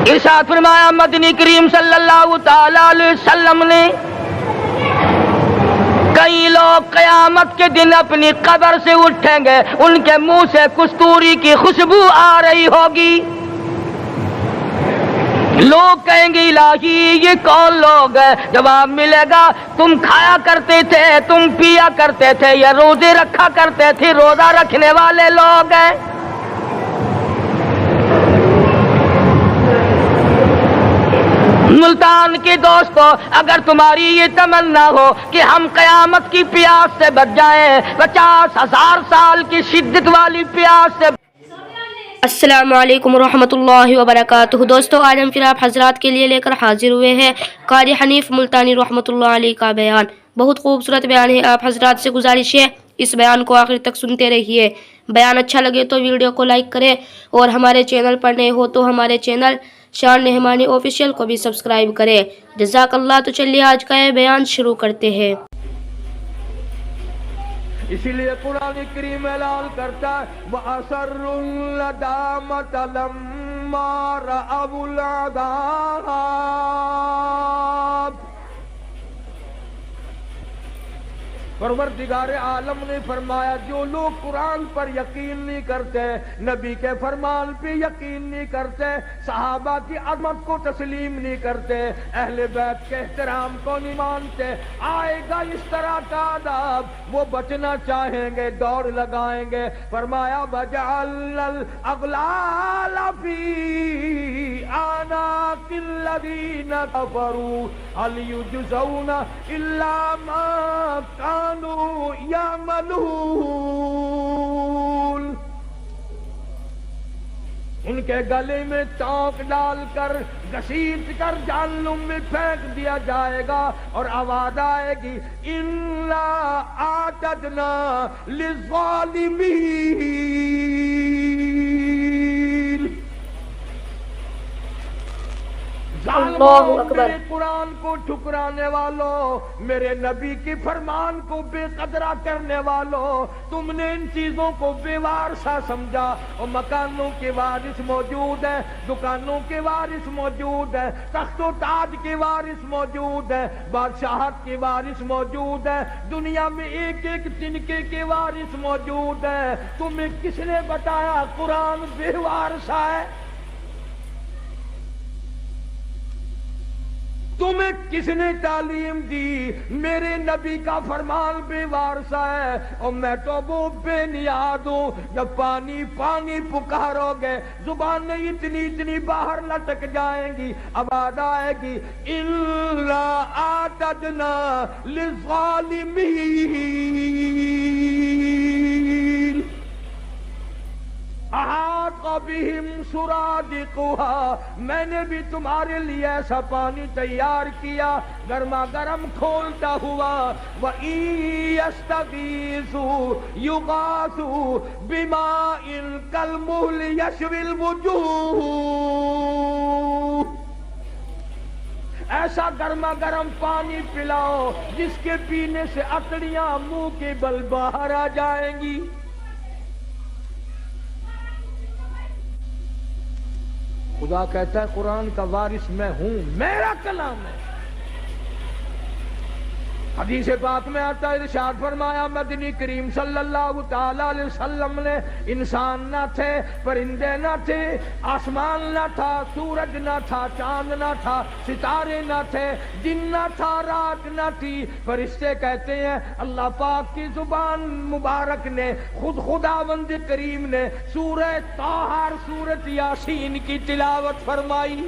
ارشاد فرمایا مدنی کریم صلی اللہ تعالی علیہ وسلم نے کئی لوگ قیامت کے دن اپنی قبر سے اٹھیں گے، ان کے منہ سے کستوری کی خوشبو آ رہی ہوگی. لوگ کہیں گے الہی یہ کون لوگ ہیں؟ جواب ملے گا تم کھایا کرتے تھے، تم پیا کرتے تھے، یا روزے رکھا کرتے تھے، روزہ رکھنے والے لوگ ہیں. ملتان کے دوستو، اگر تمہاری یہ تمنا ہو کہ ہم قیامت کی پیاس سے بچ جائیں، 50,000 سال کی شدت والی پیاس سے. السلام علیکم ورحمۃ اللہ وبرکاتہ. دوستو آج ہم پھر آپ حضرات کے لیے لے کر حاضر ہوئے ہیں قاری حنیف ملتانی رحمۃ اللہ علیہ کا بیان. بہت خوبصورت بیان ہے. آپ حضرات سے گزارش ہے اس بیان کو آخر تک سنتے رہیے. بیان اچھا لگے تو ویڈیو کو لائک کریں اور ہمارے چینل پر نئے ہو تو ہمارے چینل شان نہمانی آفیشیل کو بھی سبسکرائب کریں. جزاک اللہ. تو چلیے آج کا یہ بیان شروع کرتے ہیں. اسی لیے قرآن کریم اعلان کرتا ہے وَأَسَرُّوا النَّدَامَةَ لَمَّا رَأَوُا الْعَذَابَ. پروردگار عالم نے فرمایا جو لوگ قرآن پر یقین نہیں کرتے، نبی کے فرمان پہ یقین نہیں کرتے، صحابہ کی عظمت کو تسلیم نہیں کرتے، اہل بیت کے احترام کو نہیں مانتے، آئے گا اس طرح کا عذاب. وہ بچنا چاہیں گے دوڑ لگائیں گے. فرمایا وَجَعَلْنَا الْأَغْلَالَ فِي أَعْنَاقِ الَّذِينَ كَفَرُوا هَلْ يُجْزَوْنَ إِلَّا مَا كَانُوا يَعْمَلُونَ. ان کے گلے میں چوک ڈال کر گھسیٹ کر جہنم میں پھینک دیا جائے گا اور آواز آئے گی اِنَّا أَعْتَدْنَا لِلظَّالِمِينَ. ظالموں، میرے قرآن کو ٹھکرانے والوں، میرے نبی کی فرمان کو بے قدرہ کرنے والوں، تم نے ان چیزوں کو بے وارثہ سمجھا. اور مکانوں کے وارث موجود ہیں، دکانوں کے وارث موجود ہیں، تخت و تاج کے وارث موجود ہیں، بادشاہت کے وارث موجود ہیں، دنیا میں ایک ایک تنکے کے وارث موجود ہیں. تمہیں کس نے بتایا قرآن بے وارثہ ہے؟ تمہیں کس نے تعلیم دی میرے نبی کا فرمان بے وارثہ ہے؟ اور میں تو وہ بے نیاز ہوں. جب پانی پانی پکارو گے زبانیں اتنی اتنی باہر لٹک جائیں گی، آواز آئے گی اِنَّا أَعْتَدْنَا لِلظَّالِمِينَ احاط بہم سرادقها. میں نے بھی تمہارے لیے ایسا پانی تیار کیا گرما گرم کھولتا ہوا. وَإِن يَسْتَغِيثُوا يُغَاثُوا بِمَاءٍ كَالْمُهْلِ يَشْوِي الْوُجُوهَ. ایسا گرما گرم پانی پلاؤ جس کے پینے سے اکڑیاں منہ کے بل باہر آ جائیں گی. خدا کہتا ہے قرآن کا وارث میں ہوں، میرا کلام ہے. حدیث پاک میں آتا ہے ارشاد فرمایا مدنی کریم صلی اللہ تعالی علیہ وسلم نے انسان نہ تھے، پرندے نہ تھے، آسمان نہ تھا، سورج نہ تھا، چاند نہ تھا، ستارے نہ تھے، دن نہ تھا، رات نہ تھی. فرشتے کہتے ہیں اللہ پاک کی زبان مبارک نے خود خداوند کریم نے سورہ طٰہٰ سورۃ یاسین کی تلاوت فرمائی.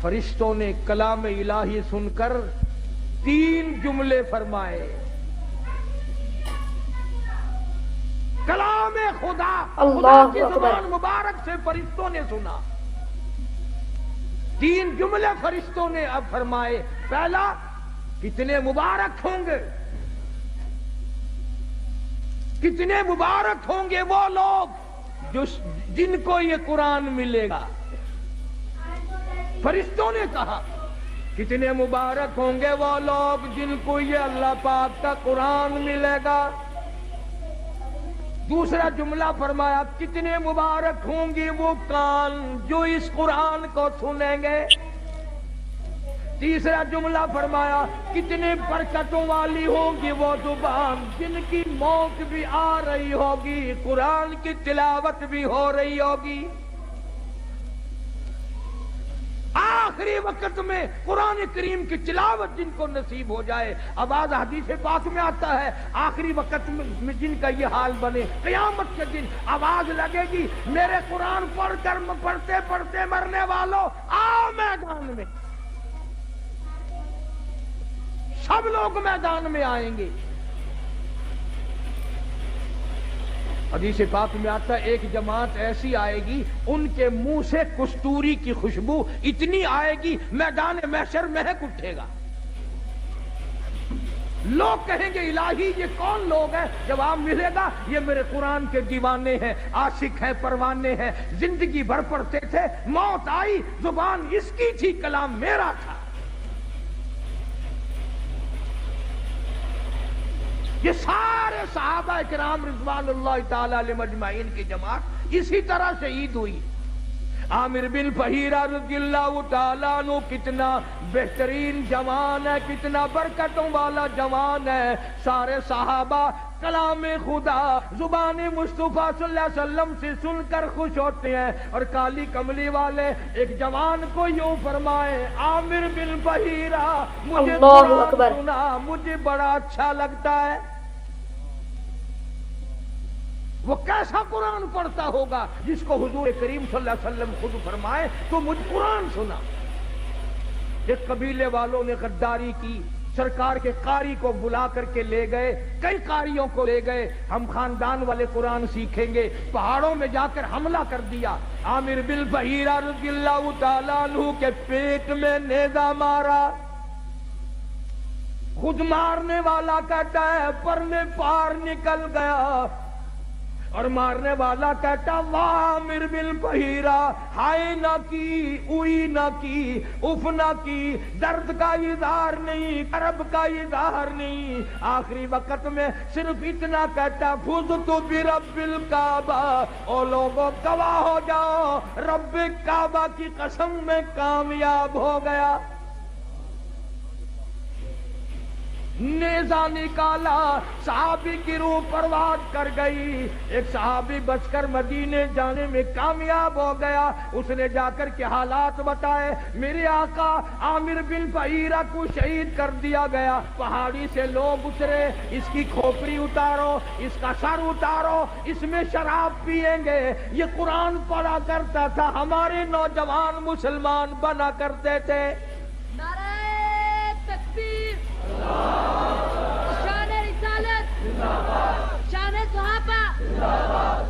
فرشتوں نے کلام الہی سن کر 3 جملے فرمائے. کلام خدا کی زبان مبارک سے فرشتوں نے سنا. 3 جملے فرشتوں نے اب فرمائے. پہلا، کتنے مبارک ہوں گے، کتنے مبارک ہوں گے وہ لوگ جن کو یہ قرآن ملے گا. فرشتوں نے کہا کتنے مبارک ہوں گے وہ لوگ جن کو یہ اللہ پاک کا قرآن ملے گا. دوسرا جملہ فرمایا کتنے مبارک ہوں گے وہ کان جو اس قرآن کو سنیں گے. تیسرا جملہ فرمایا کتنے برکتوں والی ہوگی وہ زبان جن کی موت بھی آ رہی ہوگی، قرآن کی تلاوت بھی ہو رہی ہوگی. آخری وقت میں قرآن کریم کی تلاوت جن کو نصیب ہو جائے. اب آج حدیث پاک میں آتا ہے آخری وقت میں جن کا یہ حال بنے، قیامت کے دن آواز لگے گی میرے قرآن پڑھ کر پڑھتے پڑھتے مرنے والوں آؤ میدان میں. سب لوگ میدان میں آئیں گے. حدیث پاک میں آتا ہے ایک جماعت ایسی آئے گی ان کے منہ سے کستوری کی خوشبو اتنی آئے گی میدان محشر مہک اٹھے گا. لوگ کہیں گے الہی یہ کون لوگ ہیں؟ جواب ملے گا یہ میرے قرآن کے دیوانے ہیں، عاشق ہیں، پروانے ہیں، زندگی بھر پڑھتے تھے، موت آئی زبان اس کی تھی، کلام میرا تھا. یہ سارے صحابہ کرام رضوان اللہ تعالی علیہم اجمعین کی جماعت اسی طرح شہید ہوئی. عامر بن فہیرہ رضی اللہ تعالیٰ عنہ کتنا بہترین جوان ہے، کتنا برکتوں والا جوان ہے. سارے صحابہ کلام خدا زبان مصطفیٰ صلی اللہ علیہ وسلم سے سن کر خوش ہوتے ہیں. اور کالی کملی والے ایک جوان کو یوں فرمائے عامر بن فہیرہ مجھے قرآن سنا، مجھے بڑا اچھا لگتا ہے. وہ کیسا قرآن پڑھتا ہوگا جس کو حضور کریم صلی اللہ علیہ وسلم خود فرمائے تو مجھ قرآن سنا. ایک قبیلے والوں نے غداری کی، سرکار کے قاری کو بلا کر کے لے گئے، کئی قاریوں کو لے گئے، ہم خاندان والے قرآن سیکھیں گے. پہاڑوں میں جا کر حملہ کر دیا. عامر بن فہیرہ رضی اللہ تعالیٰ عنہ کے پیٹ میں نیزہ مارا. خود مارنے والا کہتا ہے پر میں پار نکل گیا، اور مارنے والا کہتا واہ عامر بن فہیرہ، ہائے نہ کی، اوئی نہ کی، اف نہ کی، درد کا اظہار نہیں، کرب کا اظہار نہیں. آخری وقت میں صرف اتنا کہتا فزت برب الکعبہ، او لوگوں گواہ ہو جاؤ رب کعبہ کی قسم میں کامیاب ہو گیا. نیزہ نکالا، صحابی کی روح پرواز کر گئی. ایک صحابی بچ کر مدینے جانے میں کامیاب ہو گیا. اس نے جا کر کے حالات بتائے میرے آقا عامر بن فہیرہ کو شہید کر دیا گیا. پہاڑی سے لوگ اترے، اس کی کھوپڑی اتارو، اس کا سر اتارو، اس میں شراب پیئیں گے. یہ قرآن پڑھا کرتا تھا، ہمارے نوجوان مسلمان بنا کرتے تھے. نعرہ تکبیر، شان رسالت، شان صحابہ،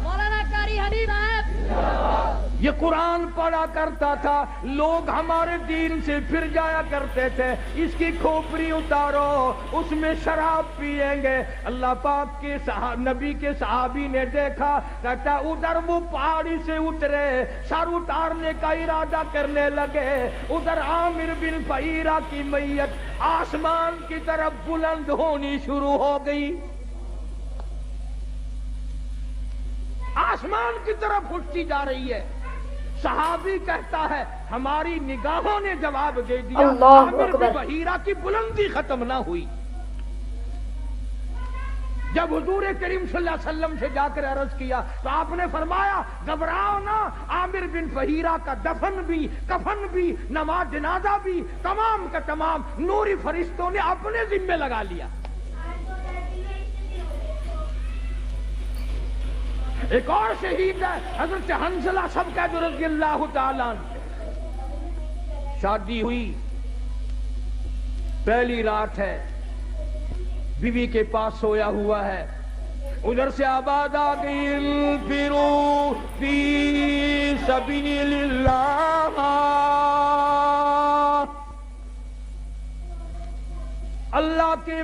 مولانا قاری حنیف صاحب. یہ قرآن پڑھا کرتا تھا، لوگ ہمارے دین سے پھر جایا کرتے تھے. اس کی کھوپڑی اتارو، اس میں شراب پیئیں گے. اللہ پاک کے نبی کے صحابی نے دیکھا، کہتا ادھر وہ پہاڑی سے اترے، سر اتارنے کا ارادہ کرنے لگے. ادھر عامر بن فہیرہ کی میت آسمان کی طرف بلند ہونی شروع ہو گئی، آسمان کی طرف اٹھتی جا رہی ہے. صحابی کہتا ہے ہماری نگاہوں نے جواب دے دیا، عامر بن فہیرہ کی بلندی ختم نہ ہوئی. جب حضور کریم صلی اللہ علیہ وسلم سے جا کر عرض کیا تو آپ نے فرمایا گھبراؤ نہ، عامر بن فہیرہ کا دفن بھی، کفن بھی، نماز جنازہ بھی تمام کا تمام نوری فرشتوں نے اپنے ذمہ لگا لیا. ایک اور شہید ہے حضرت حنظلہ سبکت رضی اللہ تعالیٰ عنہ. شادی ہوئی، پہلی رات ہے، بیوی کے پاس سویا ہوا ہے. ادھر سے آواز آ گئی انفروا فی سبیل اللہ، اللہ کے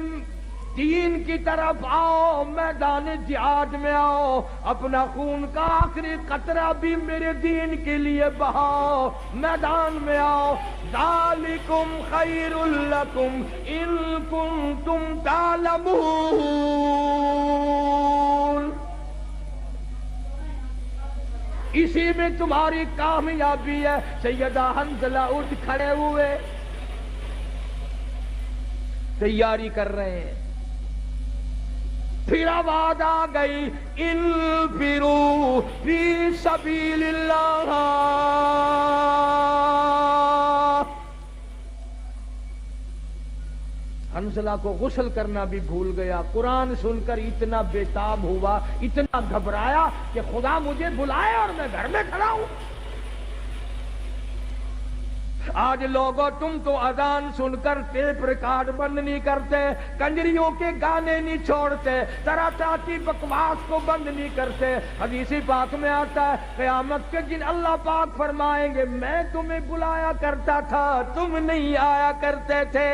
دین کی طرف آؤ، میدان جہاد میں آؤ، اپنا خون کا آخری قطرہ بھی میرے دین کے لیے بہاؤ، میدان میں آؤ. ذالکم خیر لکم ان کنتم تعلمون. اسی میں تمہاری کامیابی ہے۔ سیدہ حنظلہ اٹھ کھڑے ہوئے، تیاری کر رہے ہیں، پھر آواز آ گئی انفروا فی سبیل اللہ۔ حنظلہ کو غسل کرنا بھی بھول گیا، قرآن سن کر اتنا بےتاب ہوا، اتنا گھبرایا کہ خدا مجھے بلائے اور میں گھر میں کھڑا ہوں۔ آج لوگوں تم تو اذان سن کر ٹیپ ریکارڈ بند نہیں کرتے، کنجریوں کے گانے نہیں چھوڑتے، طرح طرح کی بکواس کو بند نہیں کرتے۔ حدیث پاک میں آتا ہے قیامت کے دن اللہ پاک فرمائیں گے میں تمہیں بلایا کرتا تھا، تم نہیں آیا کرتے تھے،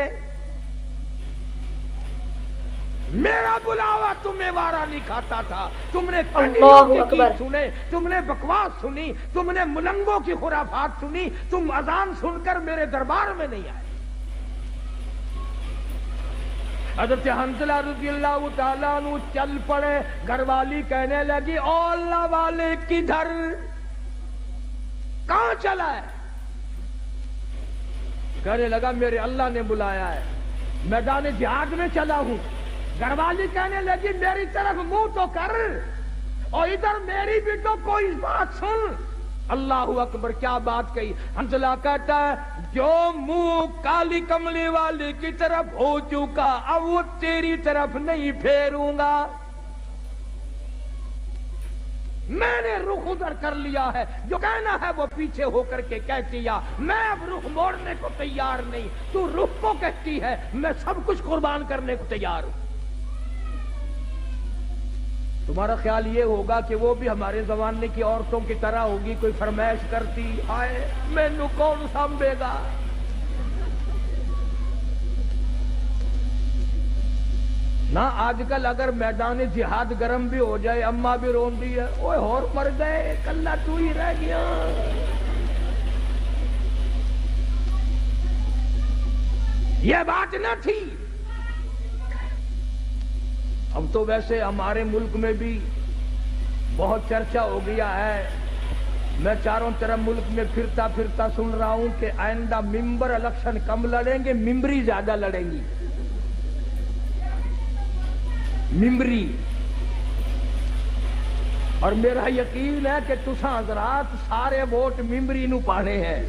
میرا بلاوا تمہیں وارا نہیں کھاتا تھا، تم نے کنجریوں کے گیت سنے، تم نے بکواس سنی، تم نے ملنگوں کی خرافات سنی، تم اذان سن کر میرے دربار میں نہیں آئے۔ حضرت حنظلہ رضی اللہ تعالیٰ عنہ چل پڑے، گھر والی کہنے لگی او اللہ والے کدھر، کہاں چلا ہے؟ کہنے لگا میرے اللہ نے بلایا ہے، میدان جہاد میں چلا ہوں۔ گھر والی کہنے لگی میری طرف منہ تو کر، اور ادھر میری بھی تو کوئی بات سن۔ اللہ اکبر، کیا بات کہی! حنظلہ کہتا ہے جو منہ کالی کملی والی کی طرف ہو چکا اب وہ تیری طرف نہیں پھیروں گا، میں نے رخ ادھر کر لیا ہے، جو کہنا ہے وہ پیچھے ہو کر کے کہہ دیا، میں اب رخ موڑنے کو تیار نہیں، تو رخ کو کہتی ہے میں سب کچھ قربان کرنے کو تیار ہوں۔ تمہارا خیال یہ ہوگا کہ وہ بھی ہمارے زمانے کی عورتوں کی طرح ہوگی، کوئی فرمائش کرتی ہائے مینوں کون سنبھے گا؟ نہ آج کل اگر میدان جہاد گرم بھی ہو جائے اماں بھی روندی ہے، اوے اور مر گئے کلہ تو ہی رہ گیا۔ یہ بات نہ تھی۔ اب تو ویسے ہمارے ملک میں بھی بہت چرچا ہو گیا ہے، میں چاروں طرف ملک میں پھرتا پھرتا سن رہا ہوں کہ آئندہ ممبر الیکشن کم لڑیں گے، ممبری زیادہ لڑیں گی، ممبری۔ اور میرا یقین ہے کہ تساں حضرات سارے ووٹ ممبری نو پانے ہیں۔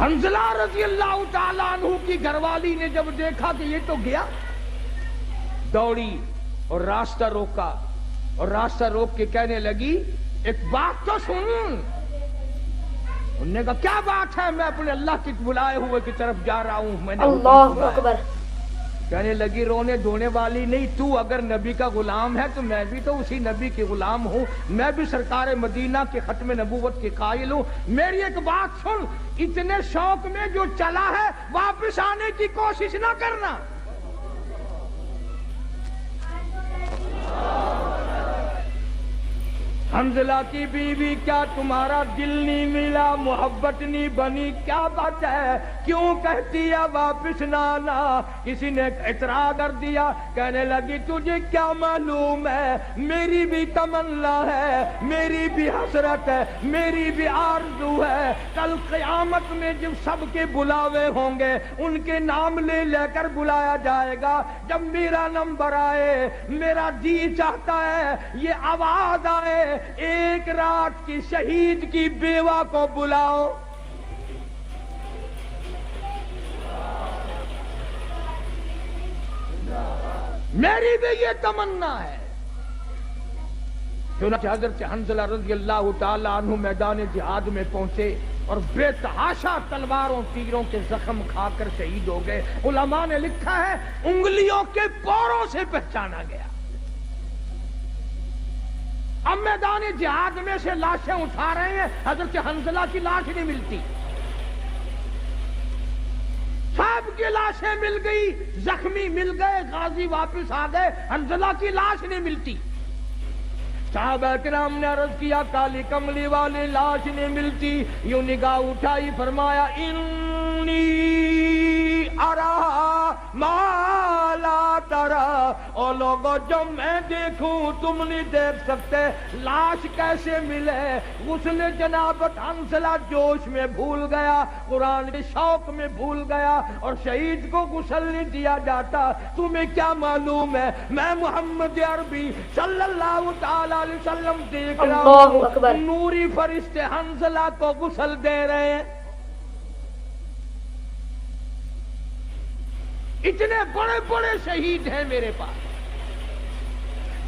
حنظلہ رضی اللہ تعالیٰ عنہ کی گھر والی نے جب دیکھا کہ یہ تو گیا، دوڑی اور راستہ روکا، اور راستہ روک کے کہنے لگی ایک بات تو سن۔ انہوں نے کہا کیا بات ہے؟ میں اپنے اللہ کی بلائے ہوئے کی طرف جا رہا ہوں۔ میں نے اللہ اکبر۔ کہنے لگی رونے دھونے والی نہیں، تو اگر نبی کا غلام ہے تو میں بھی تو اسی نبی کی غلام ہوں، میں بھی سرکار مدینہ کے ختم نبوت کے قائل ہوں۔ میری ایک بات سن، اتنے شوق میں جو چلا ہے واپس آنے کی کوشش نہ کرنا۔ حنظلہ کی بیوی کیا تمہارا دل نہیں ملا، محبت نہیں بنی، کیا بات ہے؟ کیوں کہتی ہے واپس نہ آنا؟ کسی نے اعتراض کر دیا، کہنے لگی تجھے کیا معلوم ہے، میری بھی تمنا ہے، میری بھی حسرت ہے، میری بھی آرزو ہے، کل قیامت میں جب سب کے بلاوے ہوں گے ان کے نام لے لے کر بلایا جائے گا، جب میرا نمبر آئے میرا جی چاہتا ہے یہ آواز آئے ایک رات کی شہید کی بیوہ کو بلاؤ۔ میری بھی یہ تمنا ہے۔ چنانچہ حضرت حنظلہ رضی اللہ تعالیٰ عنہ میدان جہاد میں پہنچے اور بے تحاشا تلواروں تیروں کے زخم کھا کر شہید ہو گئے۔ علماء نے لکھا ہے انگلیوں کے پوروں سے پہچانا گیا۔ اب میدان جہاد میں سے لاشیں اٹھا رہے ہیں، حضرت حنظلہ کی لاش نہیں ملتی، سب کی لاشیں مل گئی، زخمی مل گئے، غازی واپس آ گئے، حنظلہ کی لاش نہیں ملتی۔ صحابہ کرام نے عرض کیا کالی کملی والی لاش نہیں ملتی، یوں نگاہ اٹھائی فرمایا انی ارا ما ला तरा, ओ लोगों जो मैं देखूं तुम नहीं देख सकते। लाश कैसे मिले? गुस्ल जनाबत हंसला जोश में भूल गया, कुरान के शौक में भूल गया, और शहीद को गुस्ल नहीं दिया जाता। तुम्हें क्या मालूम है, मैं मोहम्मद अरबी सल्लल्लाहु ताला अलैहि वसल्लम देख रहा अल्लाहु अकबर। हूं, नूरी फरिश्ते हंसला को गुस्ल दे रहे हैं। इतने बड़े बड़े शहीद हैं मेरे पास।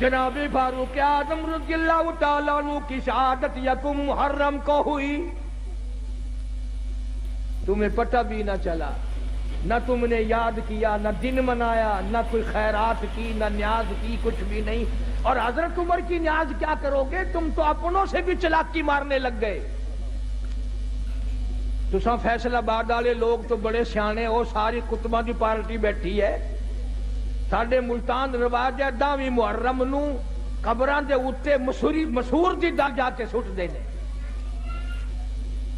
जनाब फारूक आजम रज़ियल्लाहु ताला अन्हु की शहादत यकुम मुहर्रम को हुई, तुम्हें पता भी न चला, न तुमने याद किया, न दिन मनाया, न कोई खैरात की, न न्याज की, कुछ भी नहीं। और हजरत उमर की न्याज क्या करोगे, तुम तो अपनों से भी चालाकी मारने लग गए। तुसा फैसलाबाद वाले लोग तो बड़े सियाने हो, सारी कुतबा की पार्टी बैठी है। साडे मुल्तान रिवाज है 10वीं मुहर्रम नू कबरां दे उत्ते मसूर दी दल जाके सुट देने।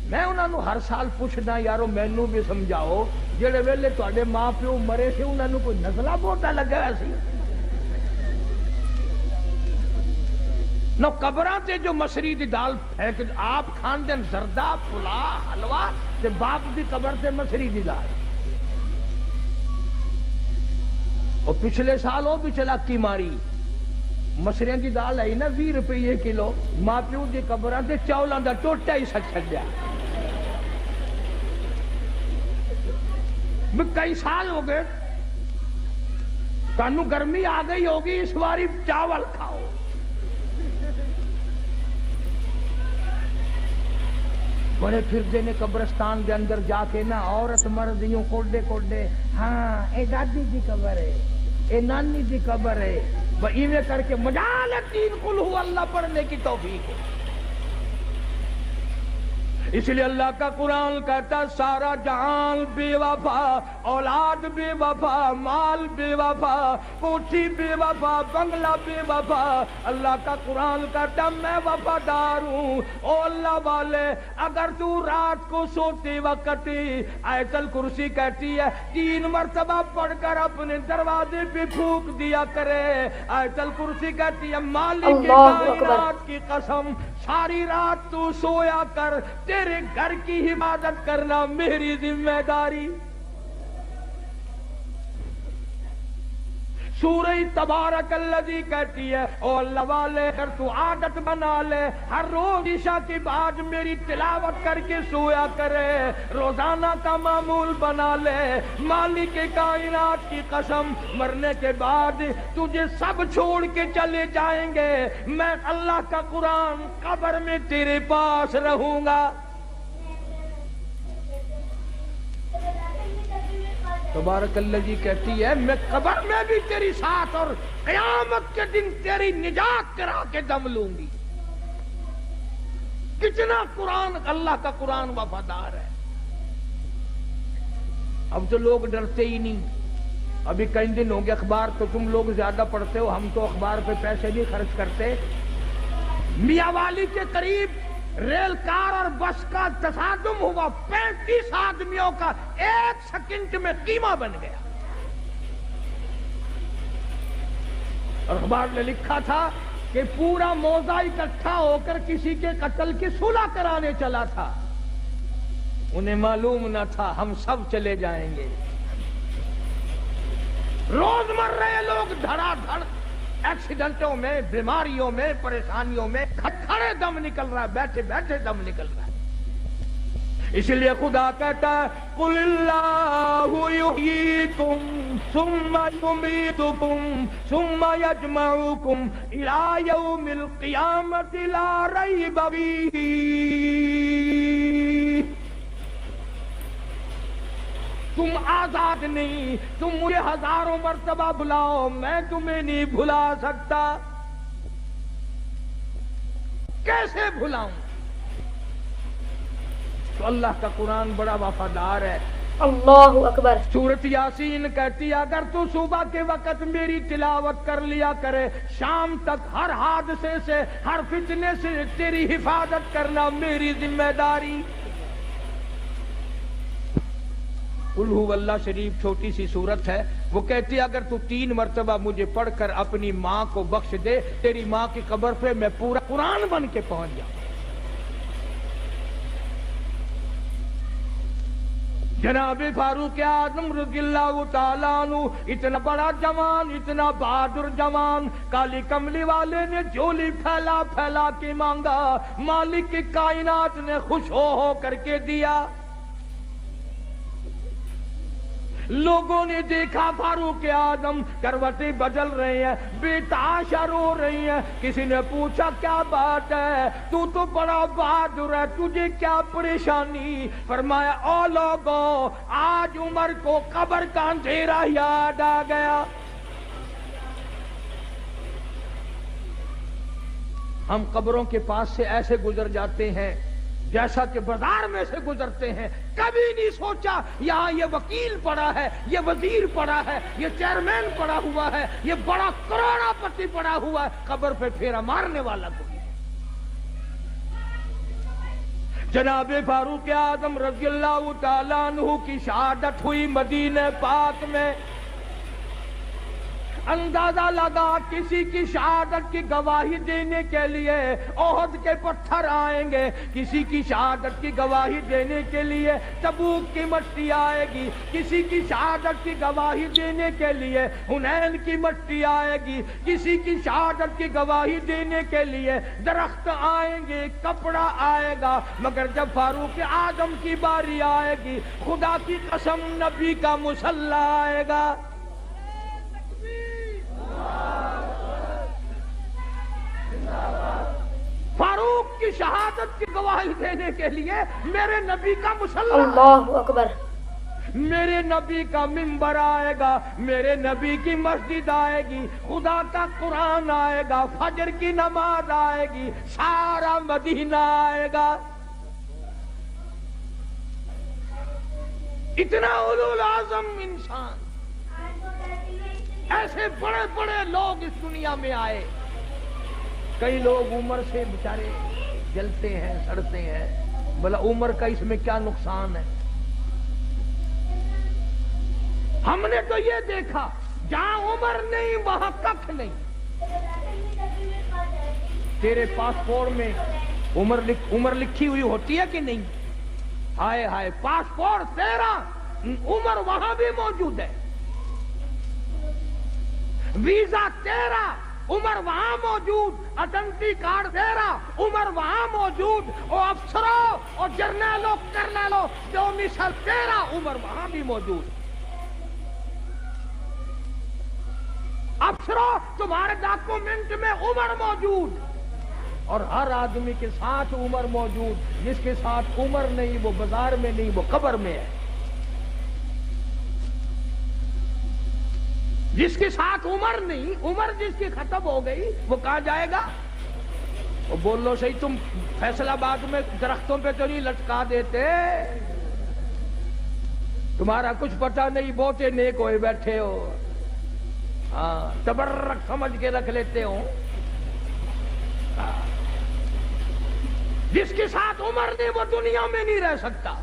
मैं उन्होंने हर साल पूछना, यारो मैनू भी समझाओ, जेड़े वेले तुहाडे मां प्यो मरे से उन्होंने कोई नजला बोटा लगा सी? न कबरां ते जो मसरी दी दाल फेंक आप खांदे जरदा पुला हलवा, ते बाप दी कबर ते मसरी दी दाल। और पिछले साल वो भी चलाकी मारी, मसरियां दी दाल आई ना 20 रुपये किलो, मां प्यो दी कबरां ते चौलां दा टोटा ही सच छड्या। कई साल हो गए, तानू गर्मी आ गई होगी, इस बारी चावल खाओ। बड़े फिरदे ने कब्रिस्तान के अंदर जाके ना, औरत मर्द यूं कोडे कोडे, हाँ ए दादी की कबर है, ए नानी की कबर है, इवें करके मजाल तीन कुल हुआ अल्लाह पढ़ने की तौफीक हो। इसलिए अल्लाह का कुरान कहता है सारा जहान बेवफा, औलाद बेवफा, माल बेवफा, कोठी बेवफा, बंगला बेवफा। अल्लाह का कुरान कहता मैं वफादार हूँ। ओ अल्लाह वाले, अगर तू रात को सोते वक्त आयतल कुर्सी कहती है 3 मरतबा पढ़कर अपने दरवाजे पे फूंक दिया करे। आयतल कुर्सी कहती है मालिक कायनात की कसम, सारी रात तू सोया कर, तेरे घर की हिफाजत करना मेरी जिम्मेदारी। सूरह तबारकल्लज़ी कहती है ओ अल्लाह वाले, अगर तू आदत बना ले हर रोज ईशा के बाद मेरी तिलावत करके सोया करे, रोजाना का मामूल बना ले। मालिक कायनात की कसम, मरने के बाद तुझे सब छोड़ के चले जाएंगे, मैं अल्लाह का कुरान कब्र में तेरे पास रहूंगा। तबारकल्लज़ी कहती है मैं कब्र में भी तेरी साथ, और क़यामत के दिन तेरी निजात करा के दम लूंगी। कितना कुरान, अल्लाह का कुरान वफादार है। अब तो लोग डरते ही नहीं। अभी कई दिन हो गए, अखबार तो तुम लोग ज्यादा पढ़ते हो, हम तो अखबार पे पैसे नहीं खर्च करते। मियावाली के करीब रेल कार और बस का तसादुम हुआ, 35 आदमियों का 1 सेकंड में कीमा बन गया। और अखबार ने लिखा था कि पूरा मौजा इकट्ठा होकर किसी के कत्ल की सुलह कराने चला था, उन्हें मालूम न था हम सब चले जाएंगे। रोज मर रहे लोग धड़ाधड़, एक्सीडेंटों में, बीमारियों में, परेशानियों में, खड़े दम निकल रहा है, बैठे बैठे दम निकल रहा है। इसलिए खुदा कहता है कुलिल्लाहु युहयीकुम सुम्मा युमीतुकुम सुम्मा यजमउकुम इला यौमिल क़ियामति ला रैब फीही। तुम आजाद नहीं, तुम मुझे हजारों मर्तबा बुलाओ, मैं तुम्हें नहीं भुला सकता। कैसे भुलाऊं? तो अल्लाह का कुरान बड़ा वफादार है। अल्लाहु अकबर। सूरत यासीन कहती है अगर तू सुबह के वक्त मेरी तिलावत कर लिया करे, शाम तक हर हादसे से, हर फितने से तेरी हिफाजत करना मेरी जिम्मेदारी। कुल हु अल्लाह शरीफ छोटी सी सूरत है। वो कहती है अगर तू 3 मरतबा मुझे पढ़कर अपनी माँ को बख्श दे, तेरी माँ की कब्र पे मैं पूरा कुरान बन के पहुंच जाऊं। जनाबे फारूक आजम रज़ियल्लाहु ताला अन्हु इतना बड़ा जवान, इतना बहादुर जवान, काली कमली वाले ने झोली फैला फैला के मांगा, मालिक की कायनात ने खुश हो करके दिया। लोगों ने देखा फारूक आजम करवटें बदल रहे हैं, बेताशा रो रही हैं। किसी ने पूछा क्या बात है, तू तो बड़ा बहादुर है, तुझे क्या परेशानी? फरमाया ओ लोगों, आज उमर को कब्र का अंधेरा याद आ गया। हम कब्रों के पास से ऐसे गुजर जाते हैं जैसा कि बाजार में से गुजरते हैं। कभी नहीं सोचा यहाँ ये वकील पड़ा है, ये वजीर पड़ा है, ये चेयरमैन पड़ा हुआ है, ये बड़ा करोड़पति पड़ा हुआ है, कब्र पे फेरा मारने वाला कोई है। जनाबे फारूक आजम रज़ियल्लाहु ताला अन्हु की शहादत हुई मदीने पाक में। अंदाजा लगा किसी की शहादत की गवाही देने के लिए ओहद के पत्थर आएंगे, किसी की शहादत की गवाही देने के लिए तबूक की मट्टी आएगी, किसी की शहादत की गवाही देने के लिए हुनैन की मट्टी आएगी, किसी की शहादत की गवाही देने के लिए दरख्त आएंगे, कपड़ा आएगा। मगर जब फारूक आजम की बारी आएगी, खुदा की कसम नबी का मुसल्ला आएगा। फारूक की शहादत की गवाही देने के लिए मेरे नबी का मुसल्ला, अल्लाहु अकबर, मेरे नबी का मिंबर आएगा, मेरे नबी की मस्जिद आएगी, खुदा का कुरान आएगा, फजर की नमाज आएगी, सारा मदीना आएगा। इतना उलुल आज़म इंसान, ऐसे बड़े बड़े लोग इस दुनिया में आए। कई लोग उम्र से बेचारे जलते हैं, सड़ते हैं, बोला उम्र का इसमें क्या नुकसान है। हमने तो ये देखा जहां उम्र नहीं वहां कख नहीं। तेरे पासपोर्ट में उम्र लिखी हुई होती है कि नहीं? हाय हाय, पासपोर्ट तेरा, उम्र वहां भी मौजूद है। वीजा तेरा, उम्र वहां मौजूद, आइडेंटिटी कार्ड तेरा, उम्र वहां मौजूद। और अफसरों और जर्नलों कर्नलों जो मिसल तेरा, उम्र वहां भी मौजूद। अफसरों तुम्हारे डॉक्यूमेंट में उम्र मौजूद, और हर आदमी के साथ उम्र मौजूद। जिसके साथ उम्र नहीं वो बाजार में नहीं, वो कब्र में है। जिसके साथ उम्र नहीं, उम्र जिसकी खत्म हो गई, वो कहां जाएगा? वो बोलो सही, तुम फैसलाबाद में दरख्तों पे तो नहीं लटका देते? तुम्हारा कुछ पता नहीं, बहुते नेक होए बैठे हो, हाँ, तबर्रक समझ के रख लेते हो। जिसके साथ उम्र नहीं वो दुनिया में नहीं रह सकता।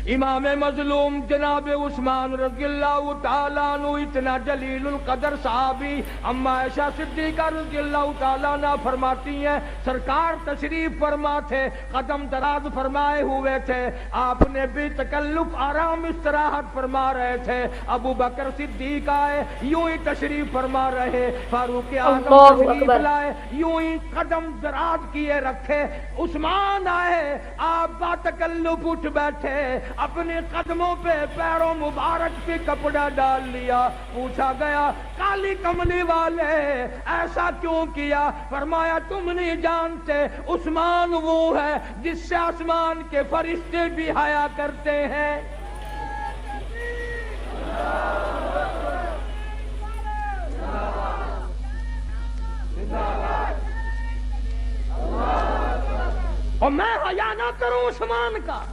इमाम मजलूम जनाब उस्मान रज़ियल्लाहु ताला अन्हु इतना जलीलुल कदर साहबी, अम्मा आयशा सिद्दीका रज़ियल्लाहु ताला अन्हा फरमाती हैं, सरकार तशरीफ फरमा थे, कदम दराज फरमाए हुए थे, आपने बेतकल्लुफ आराम इस्तराहत फरमा रहे थे। अबू बकर सिद्दीक आए, यूं ही तशरीफ फरमा रहे, फारूक आज़म तशरीफ लाए, यूं ही कदम दराज किए रखे। उस्मान आए, आप बातकल्लुफ उठ बैठे, अपने कदमों पे पैरों मुबारक पे कपड़ा डाल लिया। पूछा गया काली कमली वाले ऐसा क्यों किया? फरमाया तुम नहीं जानते, उस्मान वो है जिससे आसमान के फरिश्ते भी हया करते हैं। और मैं हया ना करूं उस्मान का।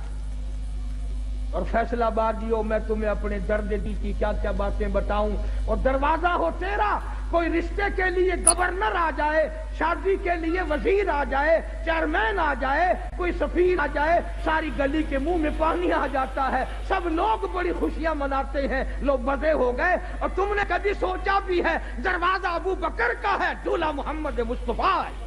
और फैसलाबादियों, मैं तुम्हें अपने दर्द दी की क्या क्या बातें बताऊं। और दरवाजा हो तेरा, کوئی رشتے کے لیے گورنر آ جائے، شادی کے لیے وزیر آ جائے، چیئرمین آ جائے، کوئی سفیر آ جائے، ساری گلی کے منہ میں پانی آ جاتا ہے، سب لوگ بڑی خوشیاں مناتے ہیں، لوگ مزے ہو گئے۔ اور تم نے کبھی سوچا بھی ہے دروازہ ابو بکر کا ہے، دولہا محمد مصطفیٰ ہے۔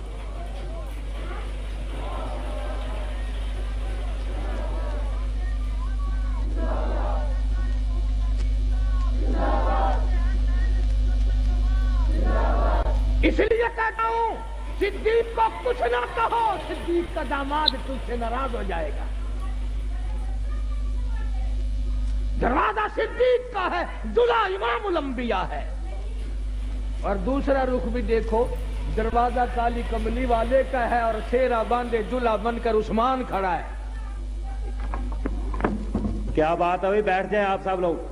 اس لیے کہتا ہوں صدیق کو کچھ نہ کہو، صدیق کا داماد تجھ سے ناراض ہو جائے گا۔ دروازہ صدیق کا ہے، دلہا امام الانبیاء ہے۔ اور دوسرا رخ بھی دیکھو، دروازہ کالی کملی والے کا ہے اور سیرا باندھے دلہا بن کر عثمان کھڑا ہے۔ کیا بات ہے بھائی، بیٹھ جائیں آپ سب لوگ۔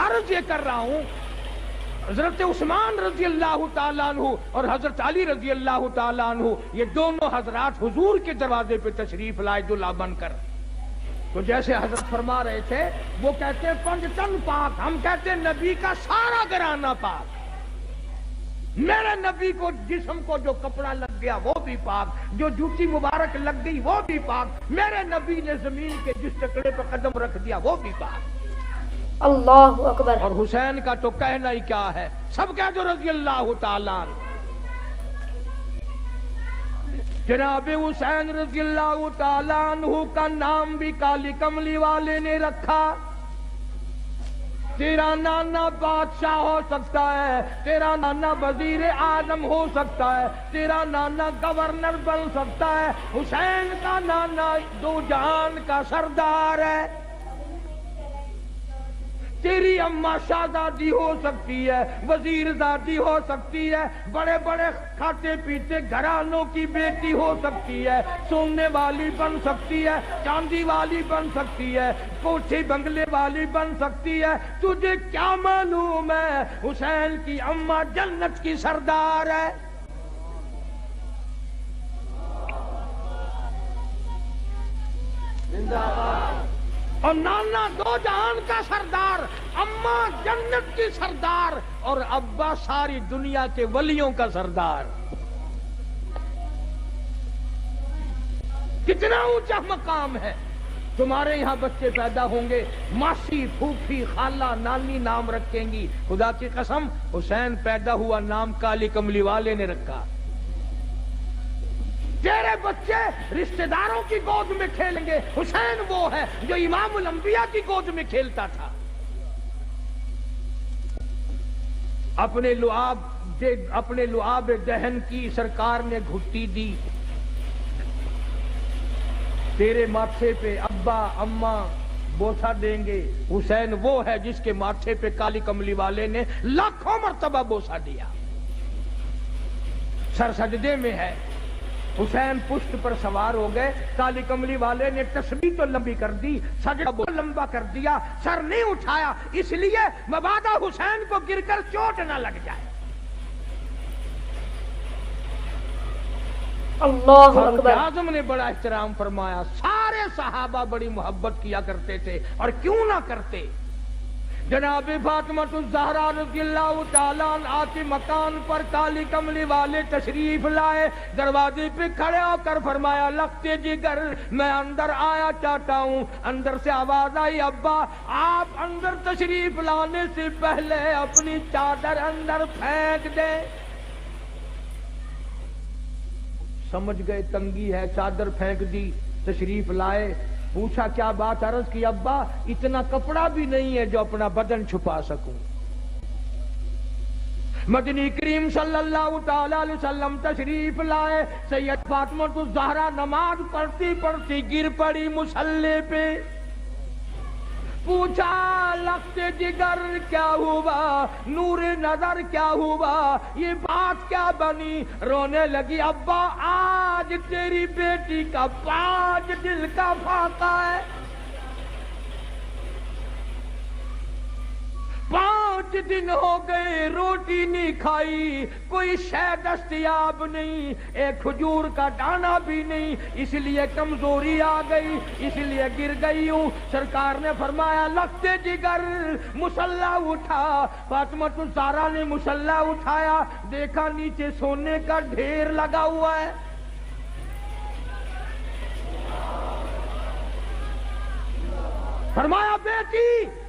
عرض یہ کر رہا ہوں، حضرت عثمان رضی اللہ تعالیٰ عنہ اور حضرت علی رضی اللہ تعالیٰ عنہ، یہ دونوں حضرات حضور کے دروازے پہ تشریف لائے دلہا بن کر۔ تو جیسے حضرت فرما رہے تھے، وہ کہتے ہیں 5 ٹن پاک، ہم کہتے ہیں نبی کا سارا گھرانہ پاک۔ میرے نبی کو جسم کو جو کپڑا لگ گیا وہ بھی پاک، جو جوتی مبارک لگ گئی وہ بھی پاک، میرے نبی نے زمین کے جس ٹکڑے پہ قدم رکھ دیا وہ بھی پاک۔ اللہ اکبر۔ اور حسین کا تو کہنا ہی کیا ہے، سب کہہ دو رضی اللہ تعالیٰ عنہ۔ جناب حسین رضی اللہ تعالیٰ عنہ کا نام بھی کالی کملی والے نے رکھا۔ تیرا نانا بادشاہ ہو سکتا ہے، تیرا نانا وزیر اعظم ہو سکتا ہے، تیرا نانا گورنر بن سکتا ہے، حسین کا نانا دو جہان کا سردار ہے۔ تیری اماں شہزادی ہو سکتی ہے، وزیر زادی ہو سکتی ہے، بڑے بڑے کھاتے پیتے گھرانوں کی بیٹی ہو سکتی ہے، سونے والی بن سکتی ہے، چاندی والی بن سکتی ہے، کوٹھی بنگلے والی بن سکتی ہے، تجھے کیا معلوم ہے حسین کی اماں جنت کی سردار ہے۔ اور نانا دو جہان کا سردار، اماں جنت کی سردار، اور ابا ساری دنیا کے ولیوں کا سردار۔ کتنا اونچا مقام ہے۔ تمہارے یہاں بچے پیدا ہوں گے، ماسی، پھوپھی، خالہ، نانی نام رکھیں گی، خدا کی قسم حسین پیدا ہوا نام کالی کملی والے نے رکھا۔ تیرے بچے رشتہ داروں کی گود میں کھیلیں گے، حسین وہ ہے جو امام الانبیاء کی گود میں کھیلتا تھا۔ اپنے لعاب دہن کی سرکار نے گھٹی دی، تیرے ماتھے پہ ابا اماں بوسہ دیں گے۔ حسین وہ ہے جس کے ماتھے پہ کالی کملی والے نے لاکھوں مرتبہ بوسہ دیا، سر سجدے میں ہے۔ حسین پشت پر سوار ہو گئے، کالی کملی والے نے تسبیح تو لمبی کر دی، سجدہ بہت لمبا کر دیا، سر نہیں اٹھایا، اس لیے مبادا حسین کو گر کر چوٹ نہ لگ جائے۔ اللہ فاروق اکبر۔ اعظم نے بڑا احترام فرمایا، سارے صحابہ بڑی محبت کیا کرتے تھے، اور کیوں نہ کرتے۔ جناب فاطمہ الزہرا رضی اللہ تعالیٰ عنہ آتی مکان پر کالی کملی والے تشریف لائے، دروازے پہ کھڑے ہو کر فرمایا، لخت جگر میں اندر آیا چاہتا ہوں۔ اندر سے آواز آئی، ابا آپ اندر تشریف لانے سے پہلے اپنی چادر اندر پھینک دیں۔ سمجھ گئے تنگی ہے، چادر پھینک دی، تشریف لائے، پوچھا کیا بات، عرض کی ابا اتنا کپڑا بھی نہیں ہے جو اپنا بدن چھپا سکوں۔ مدنی کریم صلی اللہ تعالی علیہ وسلم تشریف لائے، سید فاطمہ الزہرا نماز پڑھتی پڑھتی گر پڑی مصلی پہ، پوچھا لخت جگر کیا ہوا، نور نظر کیا ہوا، یہ بات کیا بنی؟ رونے لگی، ابا آج تیری بیٹی کا 5 دل کا فاقہ ہے، 5 5 दिन हो गए रोटी नहीं खाई, कोई शय दस्तयाब नहीं, एक खजूर का दाना भी नहीं, इसलिए कमजोरी आ गई, इसलिए गिर गई हूं। सरकार ने फरमाया लफ्ते जिगर मुसल्ला उठा। फातिमा ज़हरा ने मुसल्ला उठाया, देखा नीचे सोने का ढेर लगा हुआ है। फरमाया बेटी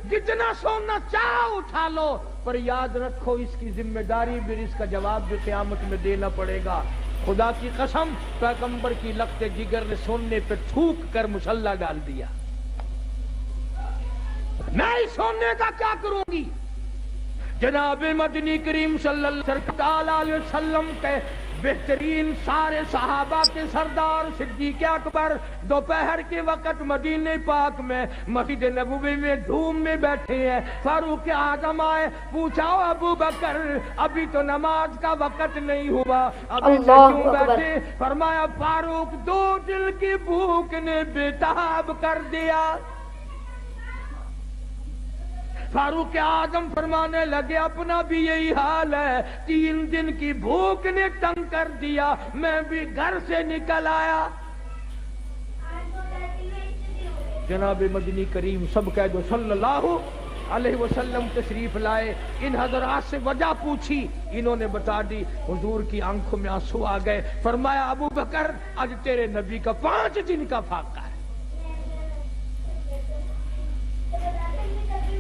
जितना सोना चाह उठा लो, पर याद रखो इसकी जिम्मेदारी भी, इसका जवाब भी क़यामत में देना पड़ेगा। खुदा की कसम, पैगंबर की लख्ते जिगर ने सोने पे थूक कर मुसल्ला डाल दिया। मैं इस सोने का क्या करूंगी? जनाब मदनी करीम सल्लल्लाहु अलैहि वसल्लम के बेहतरीन सारे सहाबा के सरदार सिद्दीक़ अकबर दोपहर के वक्त मदीने पाक में मस्जिद नबवी में धूम में बैठे हैं। फारूक आजम आए, पूछा अबू बकर अभी तो नमाज का वक्त नहीं हुआ, अभी से क्यों बैठे? फरमाया फारूक 2 दिल की भूख ने बेताब कर दिया। फारूक आजम फरमाने लगे अपना भी यही हाल है, 3 दिन की भूख ने तंग कर दिया, मैं भी घर से निकल आया। जनाब मदनी करीम सब कह दो सल्लल्लाहु अलैहि वसल्लम तशरीफ लाए। इन हजरात से वजह पूछी, इन्होंने बता दी। हुजूर की आंखों में आंसू आ गए। फरमाया अबू बकर आज तेरे नबी का 5 दिन का फाका है।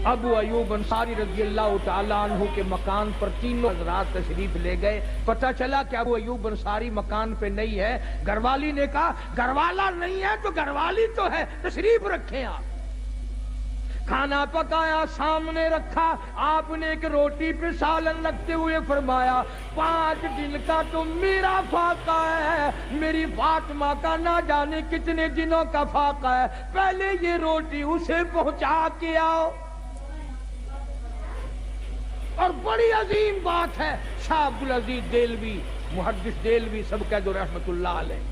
अबू अयूब अंसारी रज़ी अल्लाह तआला अन्हु के मकान पर तीनों हज़रात तशरीफ ले गए। पता चला कि अबू अयूब अंसारी मकान पे नहीं है। घरवाली ने कहा घरवाला नहीं है तो घरवाली तो है, तशरीफ रखें आप। खाना पकाया, सामने रखा, आपने एक रोटी पे सालन रखते हुए फरमाया 5 दिन का तो मेरा फाका है, मेरी फातिमा का ना जाने कितने दिनों का फाका है, पहले ये रोटी उसे पहुंचा के आओ। और बड़ी अजीम बात है, शाह अब्दुल अजीज देलवी, मुहद्दिस देलवी सब कह दो रहमतुल्लाह अलैह,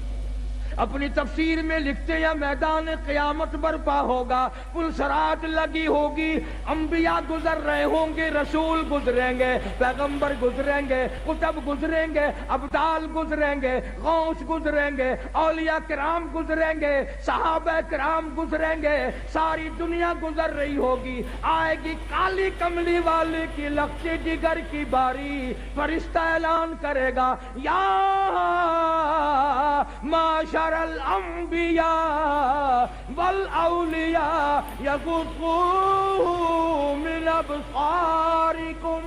अपनी तफसीर में लिखते हैं मैदान क़यामत बर्पा होगा, पुलसरात लगी होगी, अंबिया गुजर रहे होंगे, रसूल गुजरेंगे, पैगंबर गुजरेंगे, कुतब गुजरेंगे, अब्दाल गुजरेंगे, गौस गुजरेंगे, औलिया किराम गुजरेंगे, सहाबा किराम गुजरेंगे, सारी दुनिया गुजर रही होगी। आएगी काली कमली वाले की लख्ते जिगर की बारी, फरिश्ता ऐलान करेगा या माशा अंबिया वल औलिया यगुद्दू मिन अबसारिकुम।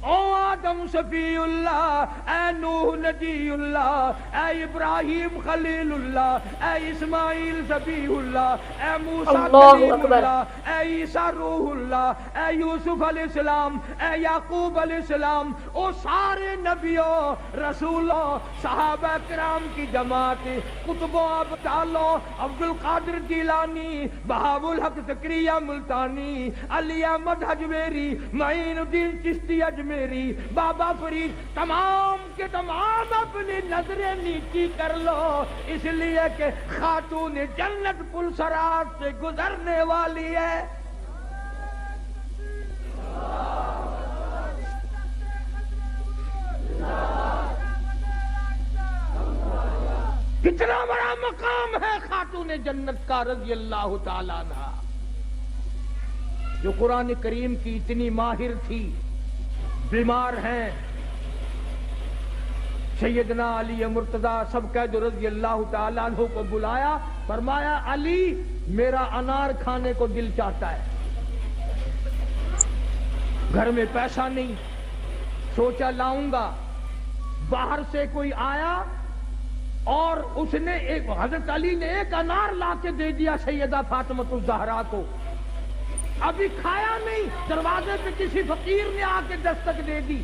ओ आदम सफीउल्लाह, ए नूह नजीउल्लाह, ए इब्राहिम खलीलुल्लाह, ए इस्माइल सफीउल्लाह, ए मूसा कलीमुल्लाह, ए ईसा रूहुल्लाह, ए यूसुफ अलैहिस्सलाम, ए याकूब अलैहिस्सलाम, ओ सारे नबियों रसूलों सहाबा किराम की जमात, कुतुबों अब्दालों, अब्दुल कादिर जिलानी, बहाउल हक ज़करिया मुल्तानी, अली अहमद हजवेरी, मईनुद्दीन चिश्ती अजमेरी, बाबा फरीद, तमाम के तमाम अपनी नजरें नीची कर लो, इसलिए कि खातून जन्नत पुलसरात से गुजरने वाली है। कितना बड़ा मकाम है खातून जन्नत का रज़ी अल्लाह तआला अन्हा, जो कुरान करीम की इतनी माहिर थी। बीमार हैं, सैयदना अली मुर्तजा सब कह दो रज़ी अल्लाह तआला अन्हु को बुलाया, फरमाया अली मेरा अनार खाने को दिल चाहता है, घर में पैसा नहीं, सोचा लाऊंगा। बाहर से कोई आया और उसने एक हजरत अली ने एक अनार लाके दे दिया सैयदा फातिमा ज़हरा को। अभी खाया नहीं, दरवाजे पे किसी फकीर ने आके दस्तक दे दी,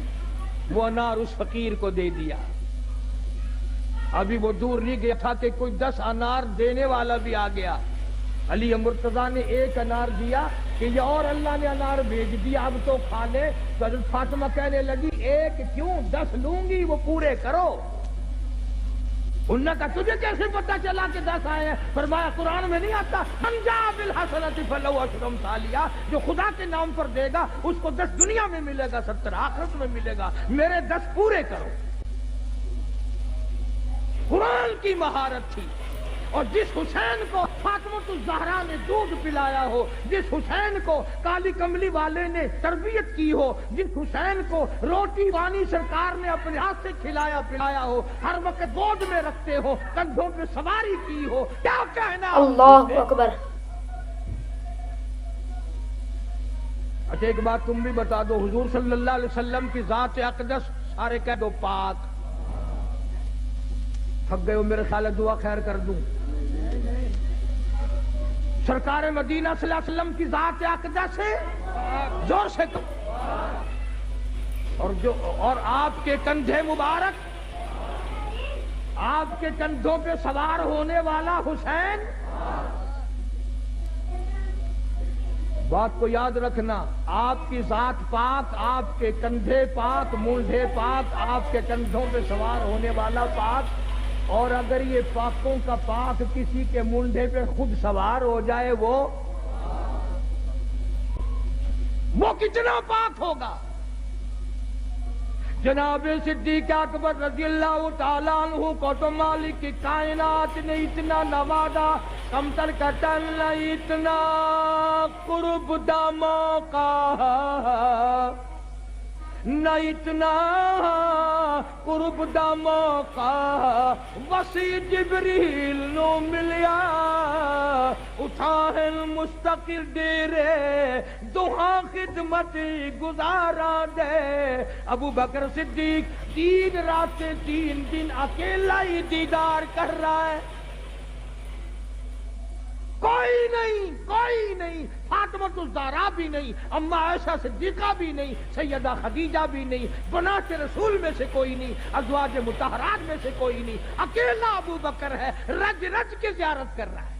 वो अनार उस फकीर को दे दिया। अभी वो दूर नहीं गया था कि कोई 10 अनार देने वाला भी आ गया। अली मुर्तजा ने एक अनार दिया कि ये और अल्लाह ने अनार भेज दिया, अब तो खा ले। तो हज़रत फातिमा कहने लगी एक क्यों 10 लूंगी, वो पूरे करो। उन्होंने कहा तुझे कैसे पता चला कि 10 आए हैं? फरमाया कुरान में नहीं आता अंजा बिल हसनति फलहु अशरु अम्सालिहा, जो खुदा के नाम पर देगा उसको 10 दुनिया में मिलेगा, 70 आखिरत में मिलेगा। मेरे 10 पूरे करो। कुरान की महारत थी। और जिस हुसैन को फातिमा ज़हरा ने दूध पिलाया हो, जिस हुसैन को काली कमली वाले ने तरबियत की हो, जिस हुसैन को रोटी पानी सरकार ने अपने हाथ से खिलाया पिलाया हो, हर वक्त गोद में रखते हो, कंधों पे सवारी की हो, क्या कहना। अल्लाहु अकबर। अच्छा एक बात तुम भी बता दो, हुजूर सल्लल्लाहु अलैहि वसल्लम की जात अक़दस सारे कह दो पाक। थक गए हो मेरे ख्याल है दुआ खैर कर दूं। सरकार मदीना सल्लल्लाहु अलैहि वसल्लम की जात अक़दस है, जोर से और आपके कंधे मुबारक, आपके कंधों पे सवार होने वाला हुसैन। बात को याद रखना, आपकी जात पाक, आपके कंधे पाक, मूंढे पाक, आपके कंधों पे सवार होने वाला पाक। और अगर ये पाकों का पाक किसी के मूंढे पे खुद सवार हो जाए वो कितना पाक होगा। जनाब सिद्दीक़ अकबर रज़ियल्लाहु ताला अन्हु को तो मालिक की कायनात ने इतना नवाजा, कमतर कतल इतना कुर्ब दामो का न इतना कुर्ब दा मौका वसी जिब्रील नो मिलिया, उठाहन मुस्तकिल डेरे दुहा खिदमत गुजारा दे। अबू बकर सिद्दीक 3 रातें 3 दिन अकेला ही दीदार कर रहा है, कोई नहीं, फातिमा ज़हरा भी नहीं, अम्मा आयशा सिद्दीक़ा भी नहीं, सैयदा खदीजा भी नहीं, बनाते रसूल में से कोई नहीं, अज़वाज मुतहरात में से कोई नहीं, अकेला अबू बकर है, रज रज के ज़ियारत कर रहा है।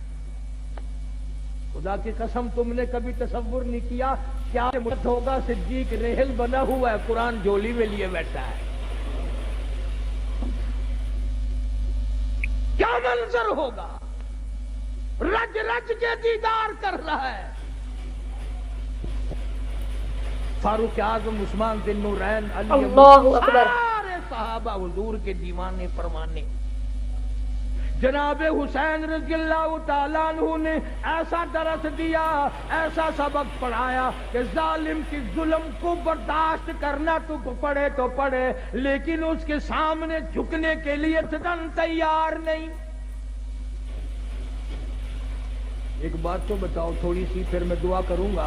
खुदा की कसम तुमने कभी तसव्वुर नहीं किया क्या मुद्दत होगा। सिद्दीक रेहल बना हुआ है, कुरान झोली में लिए बैठा है, क्या मंजर होगा। रज रज के दीदार कर रहा है। फारूक आज़म, उस्मान बिन नूरैन, अली, अल्लाहु अकबर, सारे सहाबा हुजूर के दीवाने परवाने। जनाब हुसैन रज़ियल्लाहु ताला अन्हु ने ऐसा दरस दिया, ऐसा सबक पढ़ाया कि जालिम की जुल्म को बर्दाश्त करना तो पड़े तो पड़े, लेकिन उसके सामने झुकने के लिए तैयार नहीं। एक बात तो बताओ थोड़ी सी, फिर मैं दुआ करूंगा।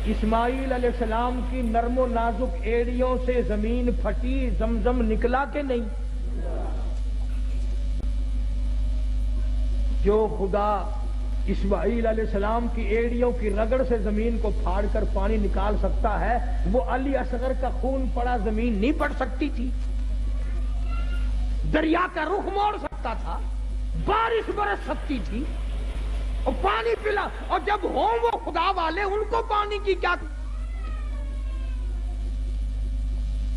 इस्माइल अलैहिस्सलाम की नर्मो नाजुक एड़ियों से जमीन फटी, जमजम निकला के नहीं? जो खुदा इस्माइल अलैहिस्सलाम की एड़ियों की रगड़ से जमीन को फाड़ कर पानी निकाल सकता है, वो अली असगर का खून पड़ा जमीन नहीं पड़ सकती थी? दरिया का रुख मोड़ सकता था, बारिश बरस सकती थी और पानी पिला। और जब हो वो खुदा वाले, उनको पानी की क्या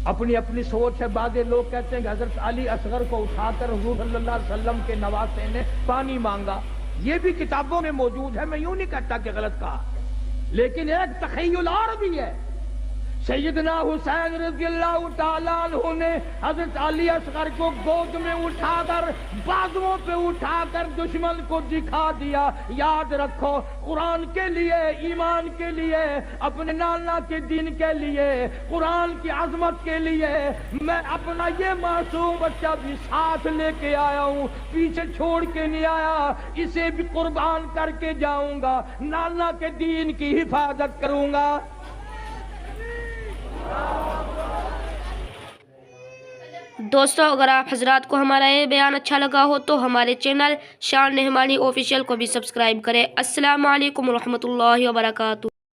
अपनी अपनी सोच है। बादे लोग कहते हैं कि हजरत अली असगर को उठाकर हुजूर सल्लल्लाहु अलैहि वसल्लम के नवासे ने पानी मांगा, ये भी किताबों में मौजूद है, मैं यूं नहीं कहता कि गलत कहा, लेकिन एक तखय्युल और भी है। सैयदना हुसैन रज़ियल्लाहु ताला अन्हु ने हजरत अली असगर को गोद में उठाकर, बाजुओं पे उठाकर दुश्मन को दिखा दिया। याद रखो, कुरान के लिए, ईमान के लिए, अपने नाना के दिन के लिए, कुरान की अजमत के लिए मैं अपना ये मासूम बच्चा भी साथ लेके आया हूँ, पीछे छोड़ के नहीं आया। इसे भी कुर्बान करके जाऊंगा, नाना के दीन की हिफाजत करूंगा। दोस्तों अगर आप हजरात को हमारा ये बयान अच्छा लगा हो तो हमारे चैनल शान रहमानी ऑफिशियल को भी सब्सक्राइब करें। अस्सलामु अलैकुम रहमतुल्लाहि व बरकातुहू।